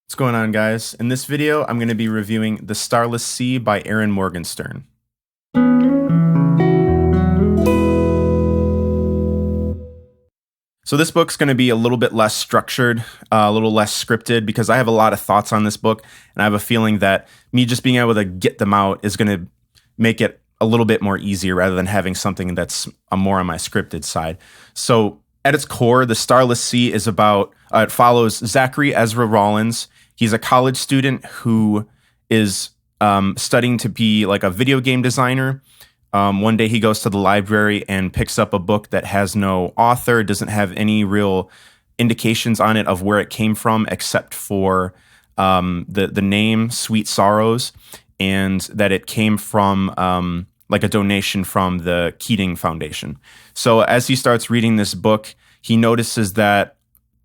What's going on, guys? In this video, I'm going to be reviewing The Starless Sea by Erin Morgenstern. So this book's going to be a little bit less structured, a little less scripted, because I have a lot of thoughts on this book, and I have a feeling that me just being able to get them out is going to make it a little bit more easier rather than having something that's more on my scripted side. So at its core, The Starless Sea is about, it follows Zachary Ezra Rollins. He's a college student who is studying to be like a video game designer. One day he goes to the library and picks up a book that has no author, doesn't have any real indications on it of where it came from, except for the name Sweet Sorrows, and that it came from like a donation from the Keating Foundation. So as he starts reading this book, he notices that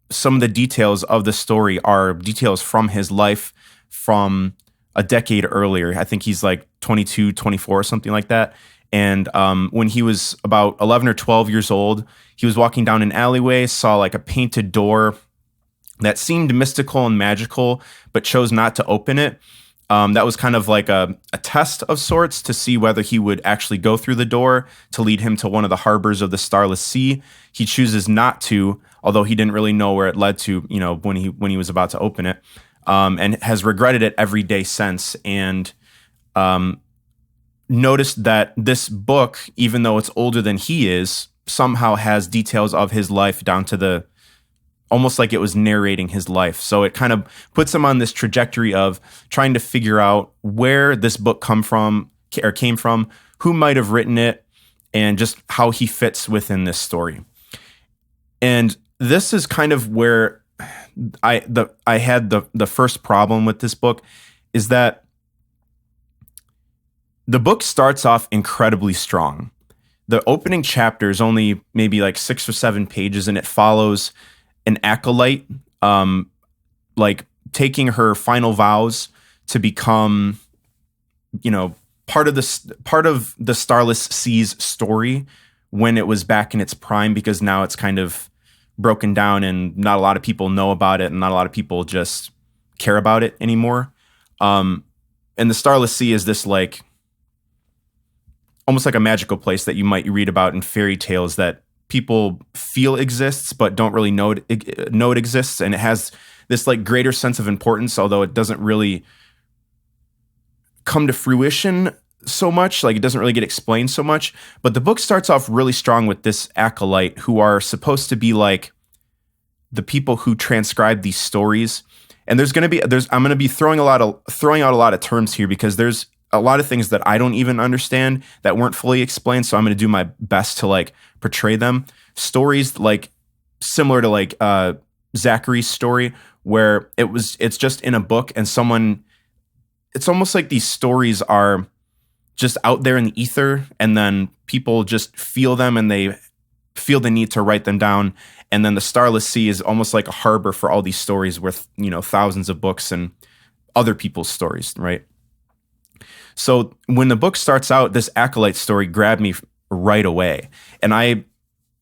some of the details of the story are details from his life from a decade earlier. I think he's like 22, 24 or something like that. And when he was about 11 or 12 years old, he was walking down an alleyway, saw like a painted door that seemed mystical and magical, but chose not to open it. That was kind of like a test of sorts to see whether he would actually go through the door to lead him to one of the harbors of the Starless Sea. He chooses not to, although he didn't really know where it led to, you know, when he was about to open it, and has regretted it every day since. And noticed that this book, even though it's older than he is, somehow has details of his life down to the almost like it was narrating his life. So it kind of puts him on this trajectory of trying to figure out where this book came from, who might have written it, and just how he fits within this story. And this is kind of where I had the first problem with this book, is that the book starts off incredibly strong. The opening chapter is only maybe like 6 or 7 pages, and it follows an acolyte, like taking her final vows to become, you know, part of the Starless Sea's story when it was back in its prime, because now it's kind of broken down and not a lot of people know about it, and not a lot of people just care about it anymore. And the Starless Sea is this like almost like a magical place that you might read about in fairy tales that people feel exists but don't really know it exists, and it has this like greater sense of importance, although it doesn't really come to fruition so much. Like, it doesn't really get explained so much. But the book starts off really strong with this acolyte, who are supposed to be like the people who transcribe these stories. And I'm going to be throwing out a lot of terms here, because there's a lot of things that I don't even understand that weren't fully explained. So I'm going to do my best to like portray them. Stories like similar to like Zachary's story, where it's just in a book, and it's almost like these stories are just out there in the ether, and then people just feel them and they feel the need to write them down. And then the Starless Sea is almost like a harbor for all these stories with, you know, thousands of books and other people's stories, right? So when the book starts out, this acolyte story grabbed me right away. And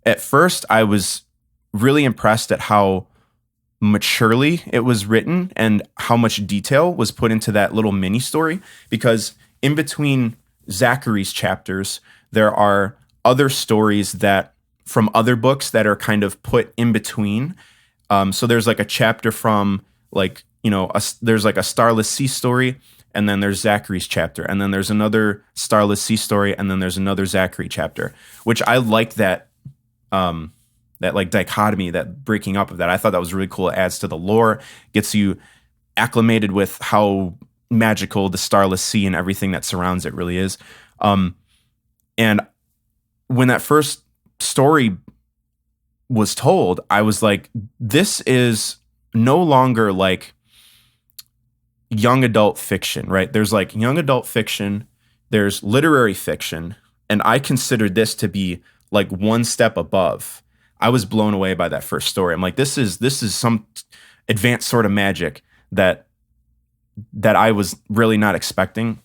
at first I was really impressed at how maturely it was written and how much detail was put into that little mini story, because in between Zachary's chapters, there are other stories that from other books that are kind of put in between. So there's like a chapter from like, you know, there's like a Starless Sea story, and then there's Zachary's chapter, and then there's another Starless Sea story, and then there's another Zachary chapter, which I like that like dichotomy, that breaking up of that. I thought that was really cool. It adds to the lore, gets you acclimated with how magical the Starless Sea and everything that surrounds it really is. And when that first story was told, I was like, this is no longer like young adult fiction, right? There's like young adult fiction, there's literary fiction, and I considered this to be like one step above. I was blown away by that first story. I'm like, this is some advanced sort of magic that I was really not expecting.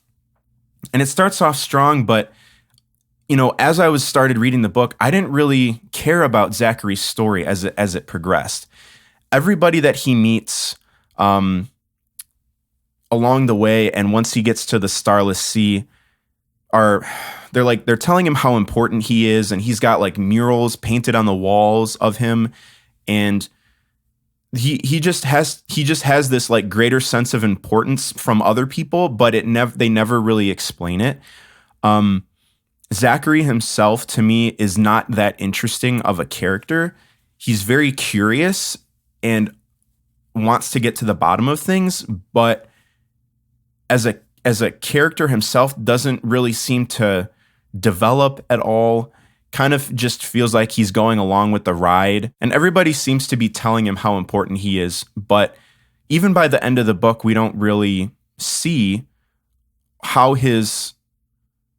And it starts off strong, but you know, as I started reading the book, I didn't really care about Zachary's story as it progressed. Everybody that he meets, along the way, and once he gets to the Starless Sea, they're telling him how important he is, and he's got like murals painted on the walls of him, and he just has this like greater sense of importance from other people, but they never really explain it. Zachary himself, to me, is not that interesting of a character. He's very curious and wants to get to the bottom of things, but as a character himself doesn't really seem to develop at all. Kind of just feels like he's going along with the ride, and everybody seems to be telling him how important he is, but even by the end of the book, we don't really see how his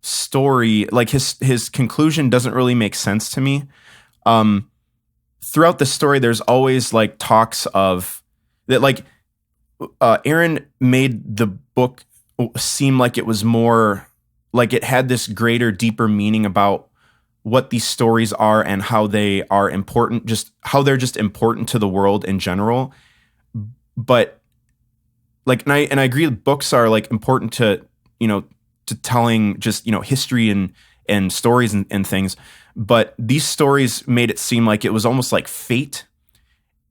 story, like his conclusion, doesn't really make sense to me. Throughout the story, there's always like talks of that, like Erin made the book seem like it was more like it had this greater, deeper meaning about what these stories are and how they are important, just how they're just important to the world in general. But like, and I agree, books are like important to, to telling just, history and stories and things. But these stories made it seem like it was almost like fate.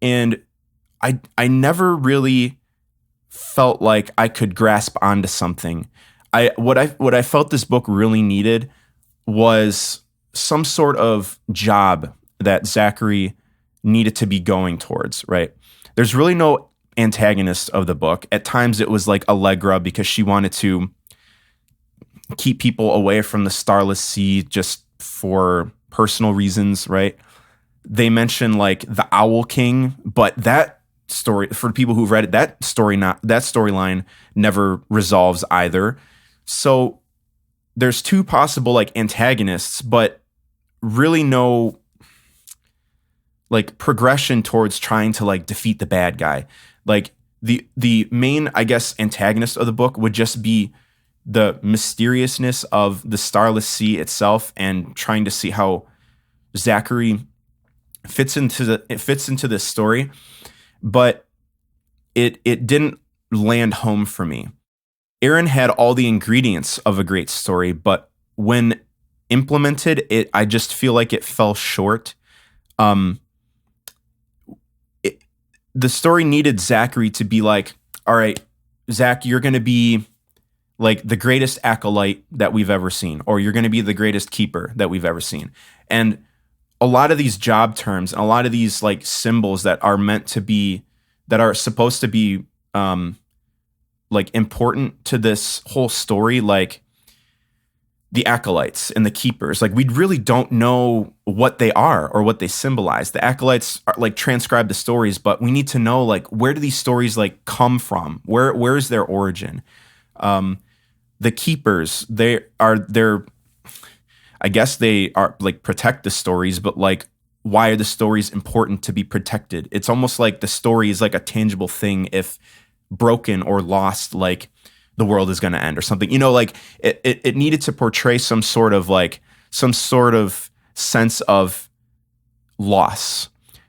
And I never really felt like I could grasp onto something. What I felt this book really needed was some sort of job that Zachary needed to be going towards, right? There's really no antagonist of the book. At times it was like Allegra, because she wanted to keep people away from the Starless Sea just for personal reasons, right? They mention like the Owl King, but that story, for people who've read it, that storyline never resolves either. So there's two possible like antagonists, but really no like progression towards trying to like defeat the bad guy. Like the main, I guess, antagonist of the book would just be the mysteriousness of the Starless Sea itself, and trying to see how Zachary fits into this story. But it didn't land home for me. Erin had all the ingredients of a great story, but when implemented, I just feel like it fell short. The story needed Zachary to be like, all right, Zach, you're going to be like the greatest acolyte that we've ever seen, or you're going to be the greatest keeper that we've ever seen. And a lot of these job terms and a lot of these like symbols that are supposed to be like important to this whole story, like the acolytes and the keepers, like we really don't know what they are or what they symbolize. The acolytes are like transcribe the stories, but we need to know like where do these stories like come from? Where is their origin? The keepers, I guess they are like protect the stories, but like why are the stories important to be protected? It's almost like the story is like a tangible thing. If broken or lost, like the world is going to end or something, like it needed to portray some sort of sense of loss,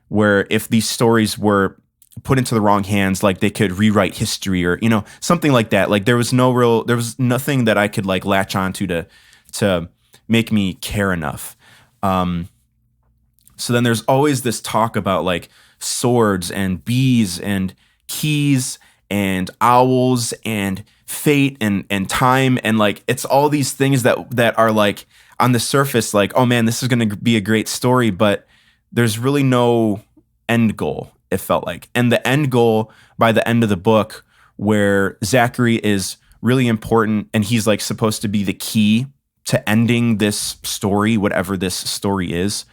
where if these stories were put into the wrong hands, like they could rewrite history or, something like that. Like there was nothing that I could like latch onto to make me care enough. So then there's always this talk about like swords and bees and keys and owls and fate and time, and like it's all these things that are like on the surface like, oh man, this is going to be a great story, but there's really no end goal, it felt like. And the end goal by the end of the book, where Zachary is really important and he's like supposed to be the key to ending this story, whatever this story is,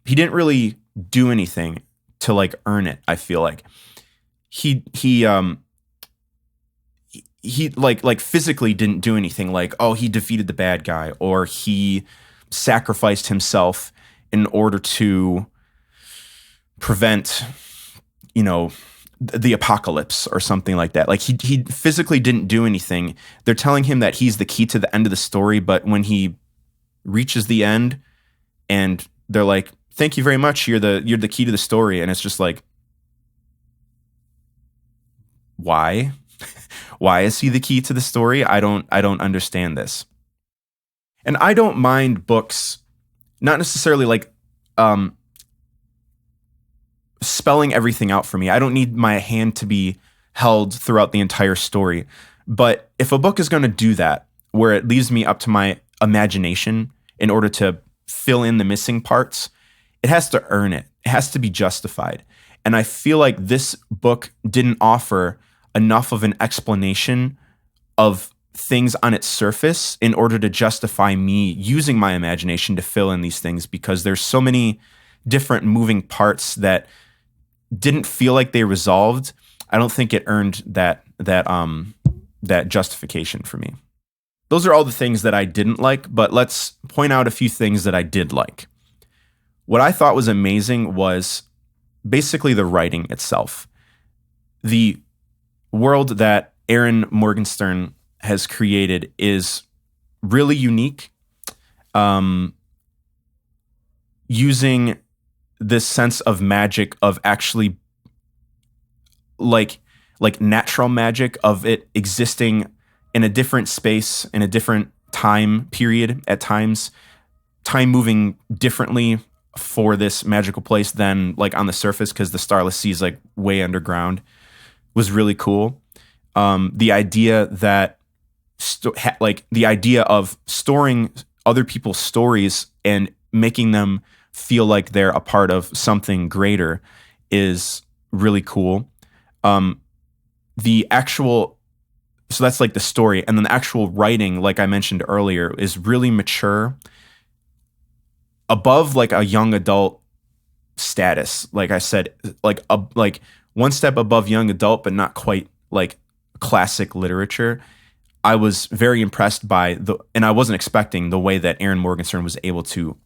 he didn't really do anything to like earn it. I feel like he like physically didn't do anything, like, oh, he defeated the bad guy or he sacrificed himself in order to prevent, the apocalypse or something like that. Like he physically didn't do anything. They're telling him that he's the key to the end of the story, but when he reaches the end and they're like, thank you very much, you're the key to the story, and it's just like, why? Why is he the key to the story? I don't understand this. And I don't mind books, not necessarily like spelling everything out for me. I don't need my hand to be held throughout the entire story. But if a book is going to do that, where it leaves me up to my imagination in order to fill in the missing parts, it has to earn it. It has to be justified. And I feel like this book didn't offer enough of an explanation of things on its surface in order to justify me using my imagination to fill in these things, because there's so many different moving parts that didn't feel like they resolved. I don't think it earned that justification for me. Those are all the things that I didn't like, but let's point out a few things that I did like. What I thought was amazing was basically the writing itself. The world that Erin Morgenstern has created is really unique, using this sense of magic, of actually like natural magic, of it existing in a different space, in a different time period at times, time moving differently for this magical place than like on the surface, because the Starless Sea is like way underground, was really cool. The idea that the idea of storing other people's stories and making them feel like they're a part of something greater is really cool. So that's like the story. And then the actual writing, like I mentioned earlier, is really mature, above like a young adult status. Like I said, like one step above young adult, but not quite like classic literature. I was very impressed by and I wasn't expecting the way that Erin Morgenstern was able to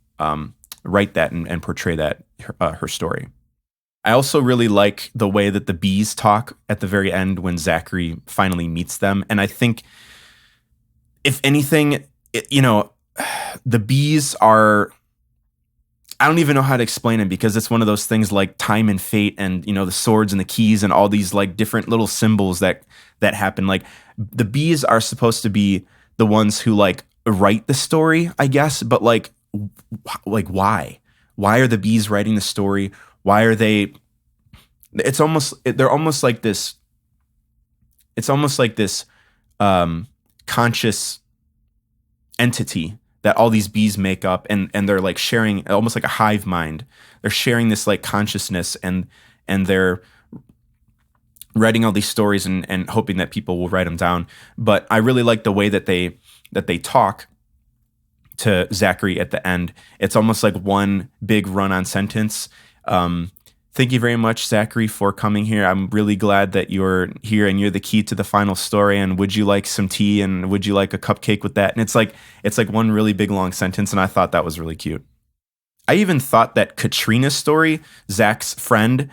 write that and portray that, her story. I also really like the way that the bees talk at the very end when Zachary finally meets them. And I think, if anything, the bees are, I don't even know how to explain it, because it's one of those things like time and fate and, the swords and the keys and all these like different little symbols that happen. Like the bees are supposed to be the ones who like write the story, I guess. But like why? Why are the bees writing the story? Why are they? They're almost like this. It's almost like this conscious entity that all these bees make up, and they're like sharing, almost like a hive mind. They're sharing this like consciousness, and they're writing all these stories and hoping that people will write them down. But I really like the way that they talk to Zachary at the end. It's almost like one big run-on sentence. Thank you very much, Zachary, for coming here. I'm really glad that you're here and you're the key to the final story. And would you like some tea? And would you like a cupcake with that? And it's like one really big long sentence. And I thought that was really cute. I even thought that Katrina's story, Zach's friend,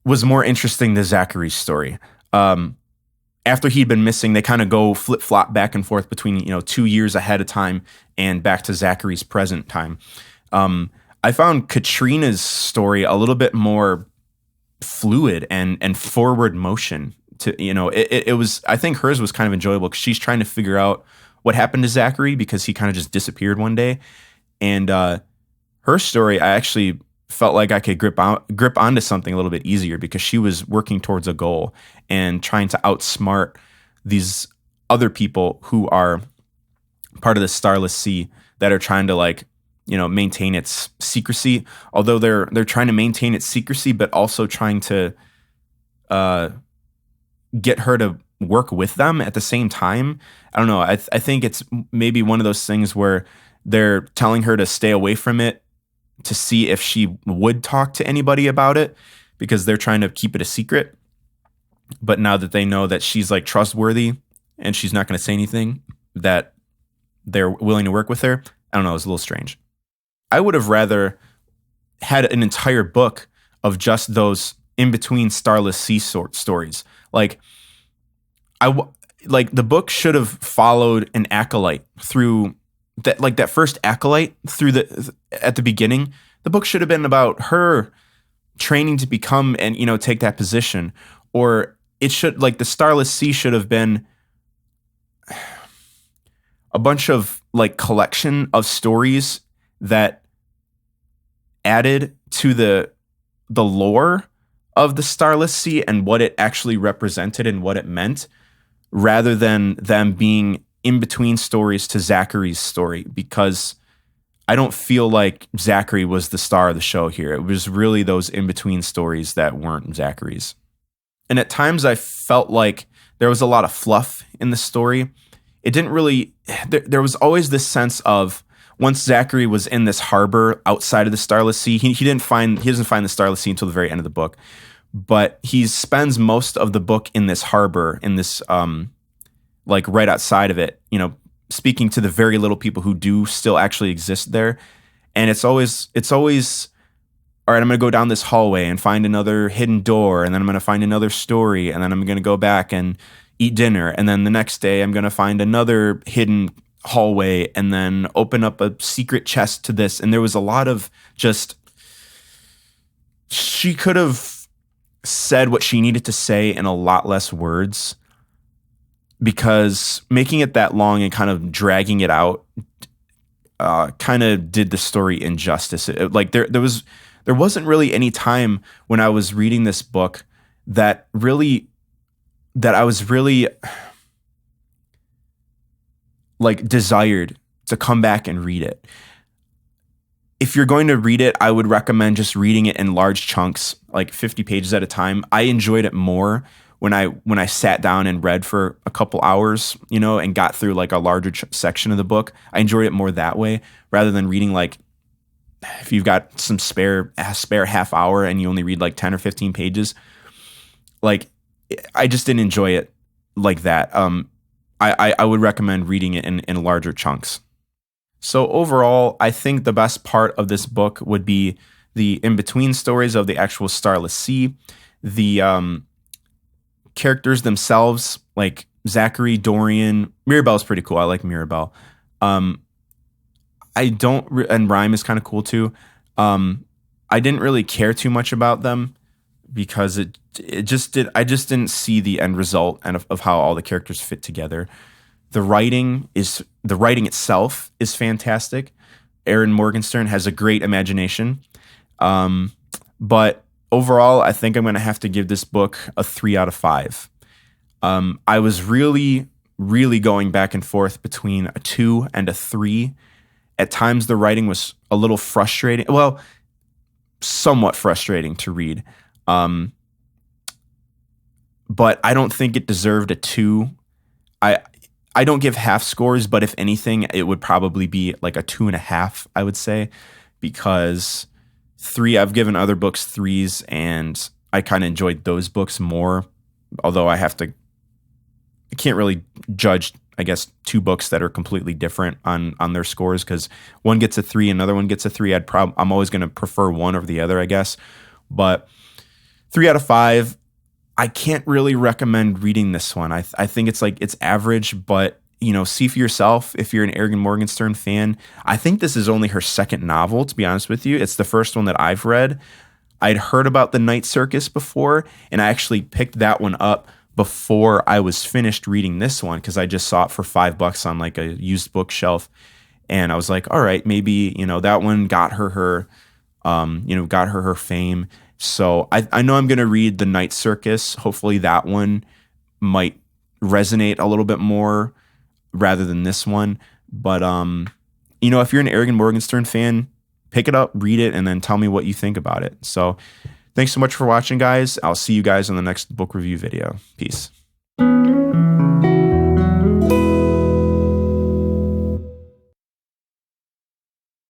was more interesting than Zachary's story. After he'd been missing, they kind of go flip-flop back and forth between 2 years ahead of time and back to Zachary's present time. I found Katrina's story a little bit more fluid and forward motion. It was, I think hers was kind of enjoyable because she's trying to figure out what happened to Zachary, because he kind of just disappeared one day. And her story, I actually felt like I could grip onto something a little bit easier, because she was working towards a goal and trying to outsmart these other people who are part of the Starless Sea that are trying to maintain its secrecy. Although they're trying to maintain its secrecy, but also trying to get her to work with them at the same time. I don't know. I think it's maybe one of those things where they're telling her to stay away from it to see if she would talk to anybody about it, because they're trying to keep it a secret. But now that they know that she's like trustworthy and she's not going to say anything, that they're willing to work with her. I don't know. It's a little strange. I would have rather had an entire book of just those in between Starless Sea sort stories. Like the book should have followed an acolyte through that, like that first acolyte through at the beginning. The book should have been about her training to become and take that position. Or it should, like, the Starless Sea should have been a bunch of like collection of stories that added to the lore of the Starless Sea and what it actually represented and what it meant, rather than them being in between stories to Zachary's story, because I don't feel like Zachary was the star of the show here. It was really those in between stories that weren't Zachary's. And at times I felt like there was a lot of fluff in the story. It didn't really, there was always this sense of, once Zachary was in this harbor outside of the Starless Sea, he doesn't find the Starless Sea until the very end of the book, but he spends most of the book in this harbor, in this, like right outside of it, you know, speaking to the very little people who do still actually exist there. And it's always, all right, I'm going to go down this hallway and find another hidden door, and then I'm going to find another story, and then I'm going to go back and eat dinner, and then the next day I'm going to find another hidden hallway and then open up a secret chest to this. And there was a lot of just, she could have said what she needed to say in a lot less words, because making it that long and kind of dragging it out kind of did the story injustice. Like there wasn't really any time when I was reading this book that I was really like desired to come back and read it. If you're going to read it, I would recommend just reading it in large chunks, like 50 pages at a time. I enjoyed it more when I sat down and read for a couple hours, you know, and got through like a larger section of the book. I enjoyed it more that way, rather than reading, like, if you've got some spare half hour and you only read like 10 or 15 pages. Like, I just didn't enjoy it like that. I would recommend reading it in larger chunks. So overall, I think the best part of this book would be the in-between stories of the actual Starless Sea, the characters themselves, like Zachary, Dorian, Mirabelle's pretty cool. I like Mirabelle. And Rhyme is kind of cool too. I didn't really care too much about them, because I just didn't see the end result and of how all the characters fit together. The writing itself is fantastic. Erin Morgenstern has a great imagination. But overall, I think I'm going to have to give this book a 3 out of 5. I was really, really going back and forth between a 2 and a 3. At times, the writing was a little frustrating. Well, somewhat frustrating to read. But I don't think it deserved a 2. I don't give half scores, but if anything, it would probably be like a 2.5, I would say, because 3, I've given other books 3s, and I kind of enjoyed those books more. Although I can't really judge, I guess, 2 books that are completely different on their scores, because one gets a 3, another one gets a 3. I'm always going to prefer one over the other, I guess. But 3 out of 5. I can't really recommend reading this one. I think it's average, but, you know, see for yourself if you're an Erin Morgenstern fan. I think this is only her second novel, to be honest with you. It's the first one that I've read. I'd heard about The Night Circus before, and I actually picked that one up before I was finished reading this one, because I just saw it for $5 on like a used bookshelf, and I was like, all right, maybe, you know, that one got her fame. So I know I'm going to read The Night Circus. Hopefully that one might resonate a little bit more rather than this one. But, you know, if you're an Erin Morgenstern fan, pick it up, read it, and then tell me what you think about it. So thanks so much for watching, guys. I'll see you guys in the next book review video. Peace.